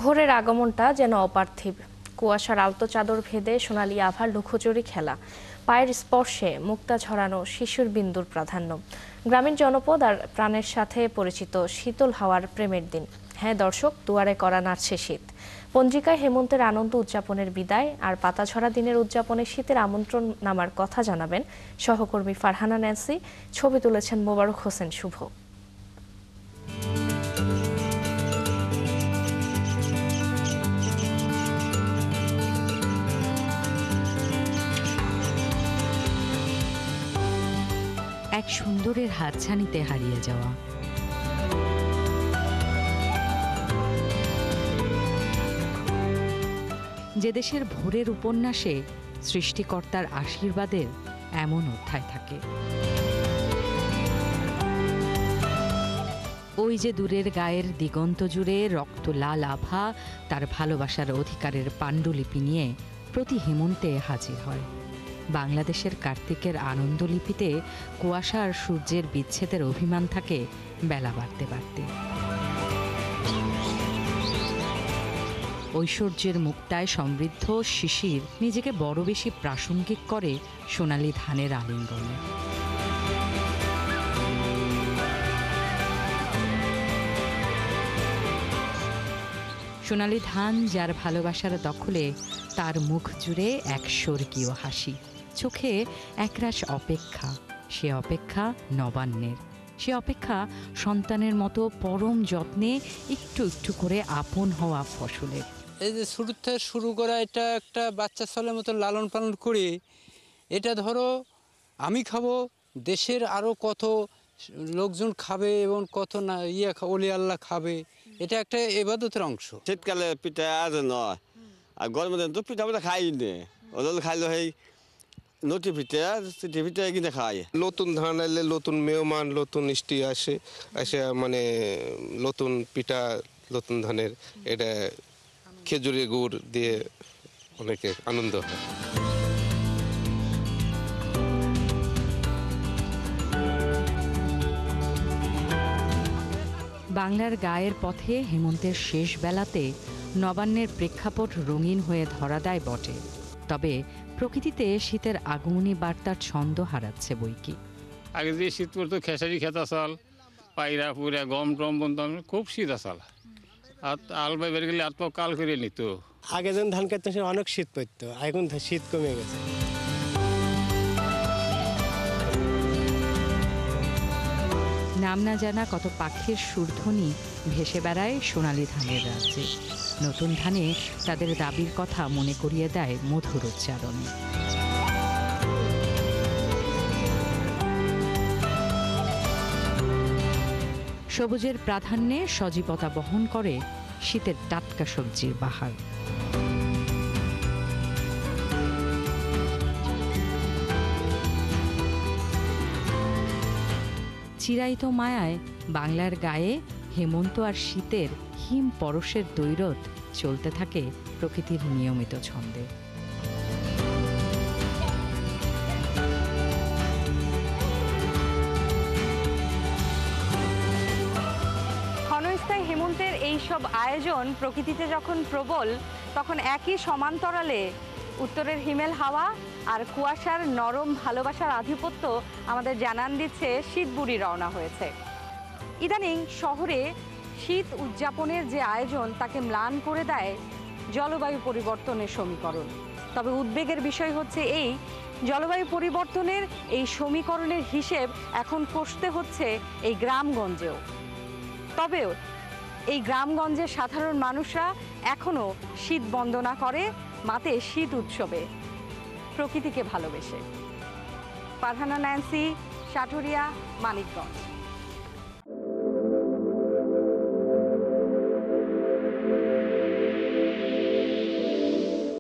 ভোরের আগমনটা যেন অপার্থিব। কুয়াশার আলতো চাদর ভেদে সোনালি আভার লুকোচুরি খেলা, পায়ের স্পর্শে মুক্তা ঝরানো শিশুর বিন্দুর প্রাধান্য, গ্রামীণ জনপদ আর প্রাণের সাথে পরিচিত শীতল হাওয়ার প্রেমের দিন। হ্যাঁ দর্শক, দুয়ারে করা নাড়ছে শীত। পঞ্জিকায় হেমন্তের আনন্দ উদযাপনের বিদায় আর পাতাঝরা দিনের উদযাপনে শীতের আমন্ত্রণ নামার কথা জানাবেন সহকর্মী ফারহানা ন্যান্সি। ছবি তুলেছেন মোবারক হোসেন শুভ। এক সুন্দরের হাতছানিতে হারিয়ে যাওয়া। যে দেশের ভোরের উপন্যাসে সৃষ্টিকর্তার আশীর্বাদের এমন অধ্যায় থাকে। ওই যে দূরের গায়ের দিগন্ত জুড়ে রক্ত লাল আভা তার ভালোবাসার অধিকারের পাণ্ডুলিপি নিয়ে প্রতি হেমন্তে হাজির হয়। বাংলাদেশের কার্তিকের আনন্দলিপিতে কুয়াশা আর সূর্যের বিচ্ছেদের অভিমান থাকে বেলা বাড়তে বাড়তে। ঐশ্বর্যের মুক্তায় সমৃদ্ধ শিশির নিজেকে বড় বেশি প্রাসঙ্গিক করে সোনালি ধানের আলিঙ্গনে। সোনালি ধান যার ভালোবাসার দখলে, তার মুখ জুড়ে এক স্বর্গীয় হাসি, চোখে একরাশ অপেক্ষা। সে অপেক্ষা নবান্নের, সে অপেক্ষা সন্তানের মতো পরম যত্নে একটু একটু করে আপন হওয়া ফসলের। এই যে শুরু থেকে শুরু করা, এটা একটা বাচ্চা ছেলের মতো লালন পালন করে, এটা ধরো আমি খাবো, দেশের আরও কত লোকজন খাবে এবং কত না অলি আল্লাহ খাবে, এটা একটা ইবাদতের অংশ। শীতকালে পিঠা আছে নয়, আর গরমের দিন তো পিঠা পিঠা খাই নে, ওদের খাইলো সেই নটি পিঠা চিঠি পিঠা কিনে খায়। নতুন ধান এলে নতুন মেহমান, নতুন মিষ্টি আসে, মানে নতুন পিঠা, নতুন ধানের এটা খেজুরের গুড় দিয়ে অনেকে আনন্দ হয়। বাংলার গায়ের পথে হেমন্তের শেষ বেলাতে নবান্নের প্রেক্ষাপট রঙিন হয়ে ধরা দেয় বটে, তবে প্রকৃতিতে শীতের আগমনী বার্তার ছন্দ হারাচ্ছে বইকি। আগে যে শীত পড়তো খেসারি খেতা চাল, পায়রা পুরা গম টম বন্ধন, খুব শীত আসাল। আর আলবা বের গেলে আর কাল করে নিত। আগে যখন ধান কাটতো সে অনেক শীত পড়তো, এখন শীত কমে গেছে। নাম না জানা কত পাখির সুরধ্বনি ভেসে বেড়ায় সোনালি ধানের রাজ্যে। নতুন ধানে তাদের দাবির কথা মনে করিয়ে দেয় মধুর উচ্চারণে। সবুজের প্রাধান্যে সজীবতা বহন করে শীতের টাটকা সবজির বাহার। চিরায়িত মায়ায় বাংলার গায়ে হেমন্ত আর শীতের হিম পরশের দৈরত চলতে থাকে প্রকৃতির নিয়মিত ছন্দে। ক্ষণস্থায়ী হেমন্তের এইসব আয়োজন প্রকৃতিতে যখন প্রবল, তখন একই সমান্তরালে উত্তরের হিমেল হাওয়া আর কুয়াশার নরম ভালোবাসার আধিপত্য আমাদের জানান দিচ্ছে শীত বুড়ি রওনা হয়েছে। ইদানিং শহরে শীত উদযাপনের যে আয়োজন, তাকে ম্লান করে দেয় জলবায়ু পরিবর্তনের সমীকরণ। তবে উদ্বেগের বিষয় হচ্ছে এই জলবায়ু পরিবর্তনের এই সমীকরণের হিসেব এখন কষতে হচ্ছে এই গ্রামগঞ্জেও। তবেও এই গ্রামগঞ্জের সাধারণ মানুষরা এখনও শীত বন্দনা করে, মাতে শীত উৎসবে, প্রকৃতিকে ভালোবেসে। ফারহানা ন্যান্সি, সাটুরিয়া, মানিকগঞ্জ।